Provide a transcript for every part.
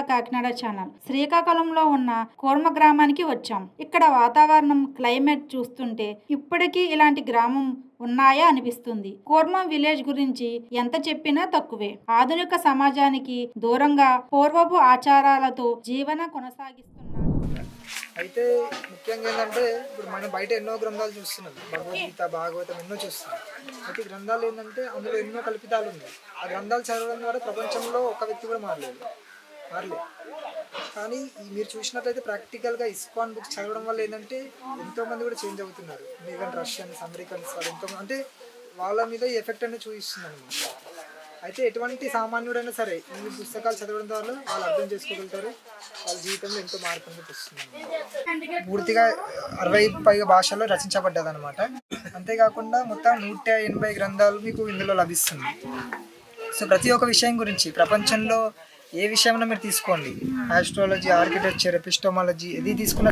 Kakinada channel. శ్రీకాకుళంలో ఉన్న కూర్మ గ్రామానికి వచ్చాం. ఇక్కడ వాతావరణం, క్లైమేట్ చూస్తుంటే ఇప్పటికీ ఇలాంటి గ్రామం ఉన్నాయా అనిపిస్తుంది. కూర్మ విలేజ్ గురించి ఎంత చెప్పినా తక్కువే. ఆధునిక సమాజానికి దూరంగా పూర్వపు ఆచారాలతో జీవన కొనసాగిస్తున్నారు. అయితే ముఖ్యంగా ఏంటంటే ఇప్పుడు మనం బయట ఎన్నో గ్రంథాలు చూస్తున్నాం, భగవద్గీత, భాగవతం ఎన్నో చూస్తున్నాం. అయితే గ్రంథాలు ఏంటంటే అందులో ఎన్నో కల్పితాలు ఉన్నాయి. ఆ గ్రంథాలు చదవడం ద్వారా ప్రపంచంలో ఒక వ్యక్తి కూడా మారలేదు. కానీ మీరు చూసినట్లయితే ప్రాక్టికల్గా ఇస్కాన్ బుక్స్ చదవడం వల్ల ఏంటంటే ఎంతోమంది కూడా చేంజ్ అవుతున్నారు. ఈవెన్ రష్యన్స్, అమెరికన్స్ వాళ్ళు ఎంతో అంటే వాళ్ళ మీద ఈ ఎఫెక్ట్ అనేది చూపిస్తుంది అనమాట. అయితే ఎటువంటి సామాన్యుడైనా సరే ఈ పుస్తకాలు చదవడం ద్వారా వాళ్ళు అర్థం చేసుకోగలుగుతారు. వాళ్ళ జీవితంలో ఎంతో మార్పు అనేది వస్తుంది. పూర్తిగా 60 పైగా భాషల్లో రచించబడ్డది అనమాట. అంతేకాకుండా మొత్తం 180 గ్రంథాలు మీకు ఇందులో లభిస్తుంది. సో ప్రతి ఒక్క విషయం గురించి ప్రపంచంలో ఏ విషయంలో మీరు తీసుకోండి, ఆస్ట్రాలజీ, ఆర్కిటెక్చర్, ఎపిస్టోమాలజీ ఇది తీసుకున్న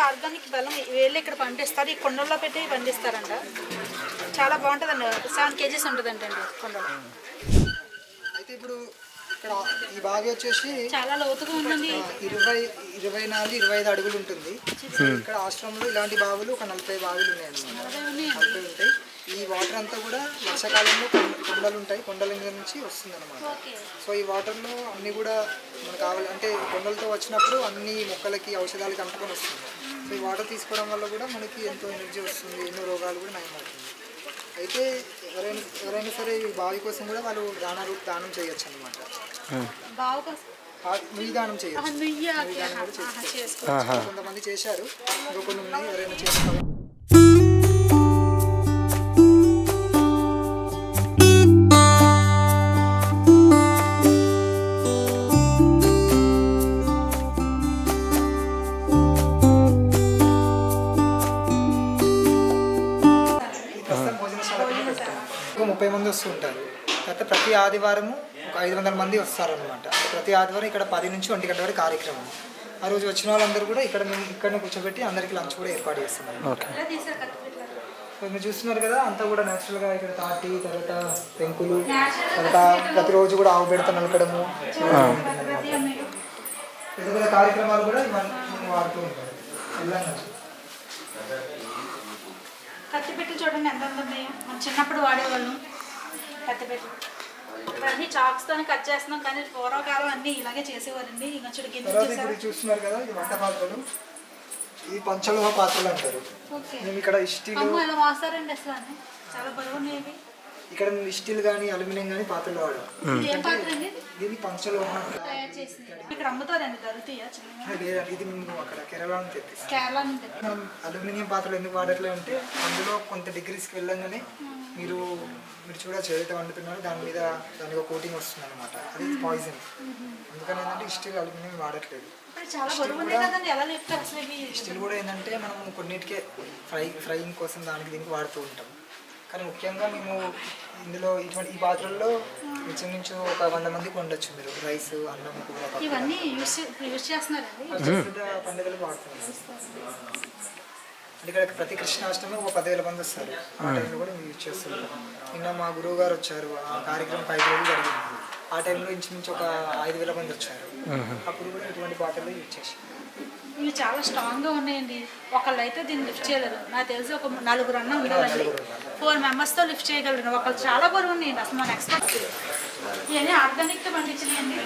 ఆర్గానిక్ బెల్లం వీళ్ళు ఇక్కడ పండిస్తారు. ఈ కొండల్లో పెట్టి పండిస్తారంట. చాలా బాగుంటుందండి. 7 kgs ఉంటుందండి కొండలో. అయితే ఇప్పుడు ఇక్కడ ఈ బావి వచ్చేసి చాలా లోతుగా ఉందండి. 24-25 అడుగులు ఉంటుంది. ఇక్కడ ఆశ్రమంలో ఇలాంటి బావులు ఒక 40 బావులు ఉన్నాయన్నమాట. ఉంటాయి. ఈ వాటర్ అంతా కూడా వర్షాకాలంలో కొండలు ఉంటాయి, కొండల మీద నుంచి వస్తుంది అనమాట. సో ఈ వాటర్లో అన్నీ కూడా మనకు కావాలి అంటే కొండలతో వచ్చినప్పుడు అన్ని మొక్కలకి ఔషధాలకి అంటుకొని వస్తుంది. సో ఈ వాటర్ తీసుకోవడం వల్ల కూడా మనకి ఎంతో ఎనర్జీ వస్తుంది, ఎన్నో రోగాలు కూడా నయమవుతుంది. అయితే ఎవరైనా సరే ఈ బావి కోసం కూడా వాళ్ళు దానం చేయొచ్చు అనమాట. నుయ్యి దానం చేయొచ్చు. కొంతమంది చేశారు, ఇంకో కొన్ని ఉన్నాయి, ఎవరైనా చేసుకోవాలి. ఒక 30 మంది వస్తూ ఉంటారు. తర్వాత ప్రతి ఆదివారము ఒక 500 మంది వస్తారనమాట. ప్రతి ఆదివారం ఇక్కడ 10 నుంచి 1 గంట వరకు కార్యక్రమం. ఆ రోజు వచ్చిన వాళ్ళందరూ కూడా ఇక్కడనే కూర్చోబెట్టి అందరికీ లంచ్ కూడా ఏర్పాటు చేస్తున్నారు. మీరు చూస్తున్నారు కదా, అంతా కూడా న్యాచురల్గా ఇక్కడ తాటి, తర్వాత పెంకులు, తర్వాత ప్రతిరోజు కూడా ఆవు బెడత నలకడము, పెద్ద పెద్ద కార్యక్రమాలు కూడా ఇవన్నీ వాడుతూ ఉంటారు. కత్తిపెట్టి చూడండి ఎంత ఉన్నాయో. మనం చిన్నప్పుడు వాడేవాళ్ళం కత్తిపెట్టి. ఇవన్నీ చాక్స్తో కట్ చేస్తున్నాం, కానీ పూర్వకాలం అన్నీ ఇలాగే చేసేవారండి. ఇంకా చూడు చూస్తున్నారు కదా, ఇది వంట పాత్రలు, ఈ పంచలోహ పాత్రలు అంటారు. మేము ఇక్కడ స్టీల్ ఎలా వాస్తారండి అసలు అన్నీ చాలా బరువున్నాయి. ఇక్కడ స్టీల్ కానీ అల్యూమినియం కానీ పాత్రలు వాడాం. దీన్ని పంచలోహ ఇక్కడ అమ్ముతారండి, దొరుకుతాయా? ఇది మేము అక్కడ కేరళ నుంచి తెప్పిస్తాం. అల్యూమినియం పాత్రలు ఎందుకు వాడట్లే అంటే అందులో కొంత డిగ్రీస్కి వెళ్ళంగానే మీరు చూడవచ్చు ఏదైతే వండుతున్నారో దానికి ఒక కోటింగ్ వస్తుంది అనమాట. అది పాయిజన్. అందుకని ఏంటంటే స్టీల్, అల్యూమినియం వాడట్లేదు. స్టీల్ కూడా ఏంటంటే మనం కొన్నిటికే ఫ్రైయింగ్ కోసం దీనికి వాడుతూ ఉంటాం. కానీ ముఖ్యంగా మేము ఇందులో ఈ పాత్రల్లో నుంచి ఒక 100 మందికి ఉండొచ్చు. మీరు రైస్, అన్నం, పండుగలకు వాడుతున్నాం. అంటే ఇక్కడ ప్రతి కృష్ణాష్టమి ఒక 10,000 మంది వస్తారు. ఆ టైంలో కూడా మేము యూజ్ చేస్తుంటాం. నిన్న మా గురువు గారు వచ్చారు, ఆ కార్యక్రమం 5 రోజులు జరిగింది. ఆ టైంలో ఇంచుమించు ఒక 5,000 మంది వచ్చారు. అప్పుడు కూడా ఇటువంటి పాత్రలు యూజ్ చేసాం. ఇవి చాలా స్ట్రాంగ్గా ఉన్నాయండి. ఒకళ్ళు అయితే దీన్ని లిఫ్ట్ చేయలేరు. నాకు తెలిసి ఒక 4 అన్న ఉండాలండి. 4 మెంబర్స్తో లిఫ్ట్ చేయగలరు. ఒకళ్ళు చాలా బరువు ఉన్నాయండి. అసలు మన ఎక్స్పర్ట్స్ ఇవన్నీ ఆర్గానిక్గా పండించినాయండి.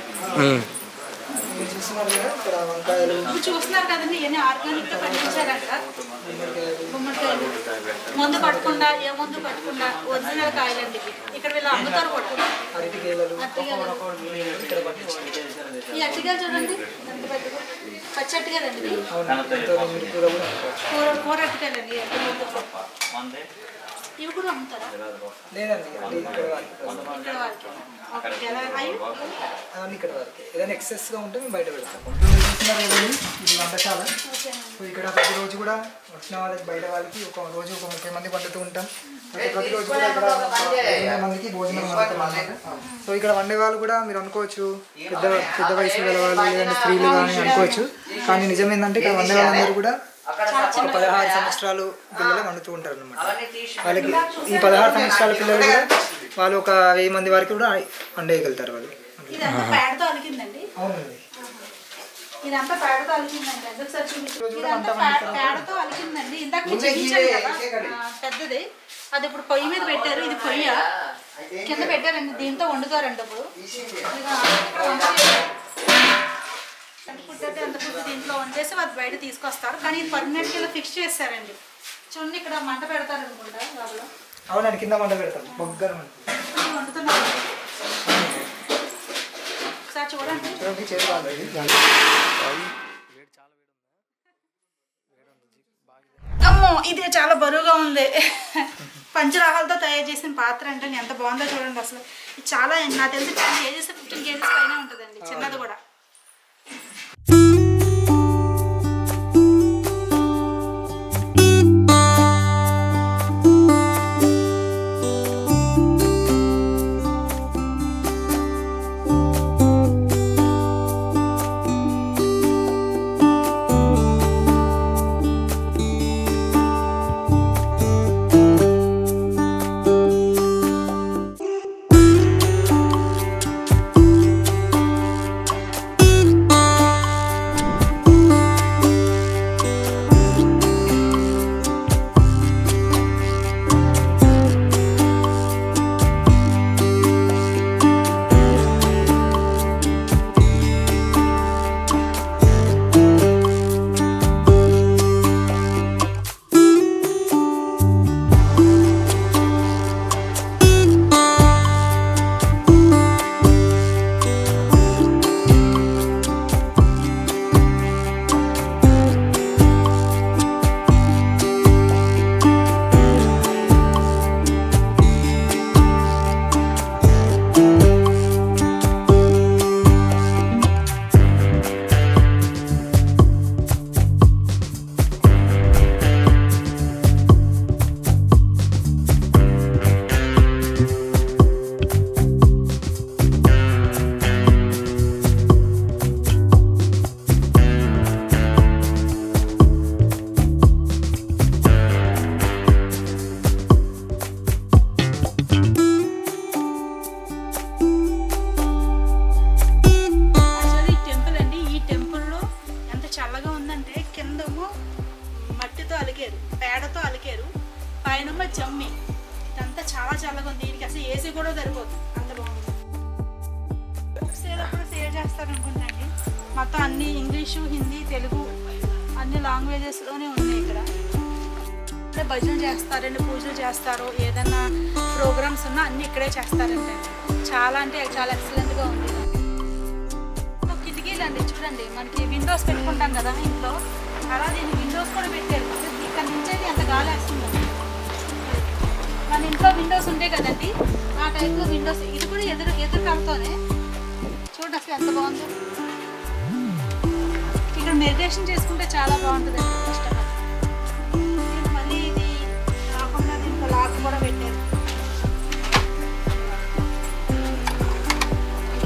మీరు చూస్తున్నారు కదా ఇక్కడ వంకాయలు, ఇప్పుడు చూస్తున్నారు కదండి ఇవన్నీ ఆర్గానిక్గా పండించారంట. గుమ్మడికాయలు మందు పట్టకుండా, ఏ మందు పట్టకుండా ఒరిజినల్ కాయలండి ఇవి. ఇక్కడ వీళ్ళు అమ్ముతారు కూడా. అరటికేలలు ఇక్కడ ఈ అట్టికాయలు చూడండి ఎంత పెద్దగా, పచ్చి అట్టికాయలండి ఇవి. కూర అట్టికాయలండి. ఇవి కూడా అమ్ముతారా? లేదండి ఇక్కడ వారికి అవన్నీ ఇక్కడ వరకు. ఏదైనా ఎక్సెస్గా ఉంటే మేము బయట పెడతాం. చూస్తున్నారు కదండి ఇది వంటశాల. సో ఇక్కడ ప్రతిరోజు కూడా వచ్చిన వాళ్ళకి బయట వాళ్ళకి ఒక రోజు ఒక 30 మంది వండుతూ ఉంటాం. ప్రతిరోజు కూడా ఇక్కడ 20 మందికి భోజనం వండుతాం అన్నమాట. సో ఇక్కడ వండే వాళ్ళు కూడా మీరు అనుకోవచ్చు పెద్ద వయసు గల వాళ్ళు లేదంటే స్త్రీలు కానీ అనుకోవచ్చు. కానీ నిజం ఏంటంటే ఇక్కడ వండే వాళ్ళందరూ కూడా 16 సంవత్సరాలు పిల్లలు వండుతూ ఉంటారు అన్నమాట. వాళ్ళకి ఈ 16 సంవత్సరాల పిల్లలు కూడా వాళ్ళు ఒక 1000 మంది వరకు కూడా వండేయగలుగుతారు వాళ్ళు. పేడతో అలికిందండి. అవునండి ఇదంతా పేడతో అలికిందండి. ఒకసారి పేడతో అలికిందండి. ఇందాక చూపించాను కదా పెద్దది, అది ఇప్పుడు పొయ్యి మీద పెట్టారు. ఇది పొయ్య కింద పెట్టారండి, దీంతో వండుతారండి. ఇప్పుడు ఎంత ఫుడ్ దీంట్లో వండేసి అది బయట తీసుకొస్తారు. కానీ ఇది పర్మనెంట్గా ఇలా ఫిక్స్ చేస్తారండి. చూడండి ఇక్కడ మంట పెడతారు అనుకుంటా లోపల. అవునండి కింద మంట పెడతాం బొగ్గర వండుతున్నారు. ఒకసారి చూడండి. అమ్మో ఇది చాలా బరువుగా ఉంది. పంచరాహాలతో తయారు చేసిన పాత్ర అంటే ఎంత బాగుందో చూడండి. అసలు ఇది చాలా నాకు తెలిసి 10 kgs 15 kgs పైన ఉంటుందండి, చిన్నది కూడా. పేడతో అలికారు, పైన జమ్మి. ఇదంతా చాలా చల్లగా ఉంది. దీనికి అసలు ఏసీ కూడా సరిపోతుంది, అంత బాగుంది. సేల్ చేస్తారనుకుంటాండి. మొత్తం అన్ని ఇంగ్లీషు, హిందీ, తెలుగు అన్ని లాంగ్వేజెస్లోనే ఉన్నాయి. ఇక్కడ భజన చేస్తారండి, పూజలు చేస్తారు, ఏదైనా ప్రోగ్రామ్స్ ఉన్నా అన్నీ ఇక్కడే చేస్తారండి. చాలా అంటే చాలా ఎక్సలెంట్గా ఉంది. కిటికీలు అండి చూడండి, మనకి విండోస్ పెట్టుకుంటాం కదా ఇంట్లో, అలా దీన్ని విండోస్ కూడా పెట్టారు. ఇక్కడ నుంచి అంత గాలి వేస్తుంది. మన ఇంట్లో విండోస్ ఉంటాయి కదండి, ఆ టైప్లో విండోస్. ఇది కూడా ఎదురు కలతోనే చూడండి అసలు ఎంత బాగుందో. ఇక్కడ మెడిటేషన్ చేసుకుంటే చాలా బాగుంటుంది. కష్టంగా మళ్ళీ ఇది కాకుండా దీంట్లో లాక్ కూడా పెట్టారు.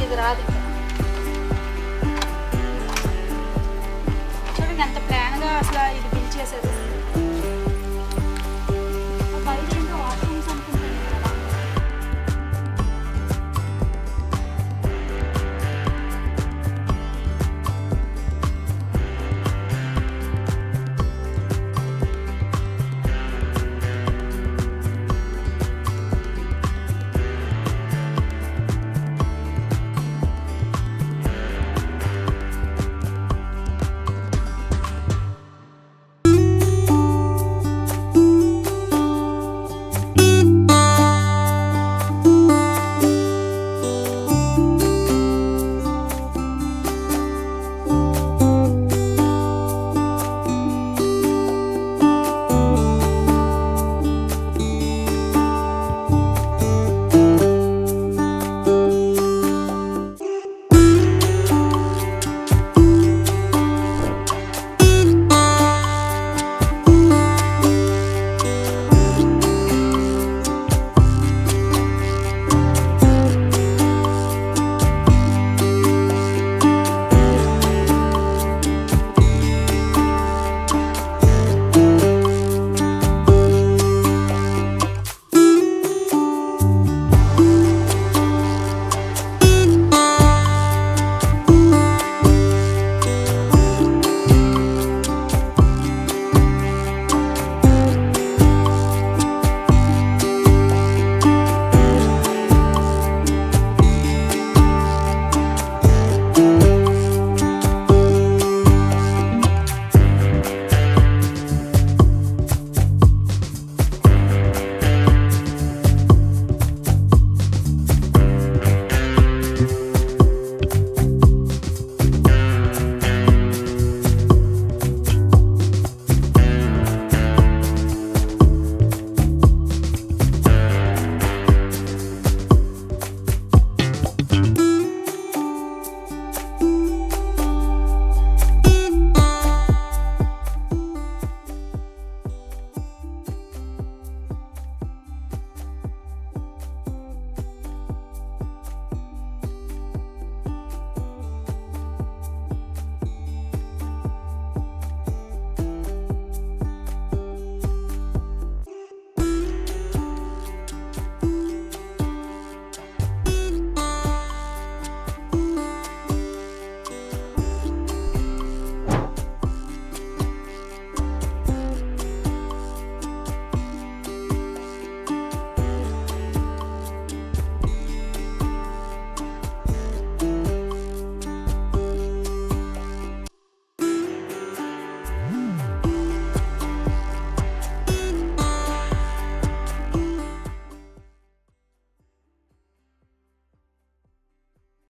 ఇది రాదు. చూడండి ఎంత ప్లాన్గా అసలు ఇది బిల్డ్ చేసేది.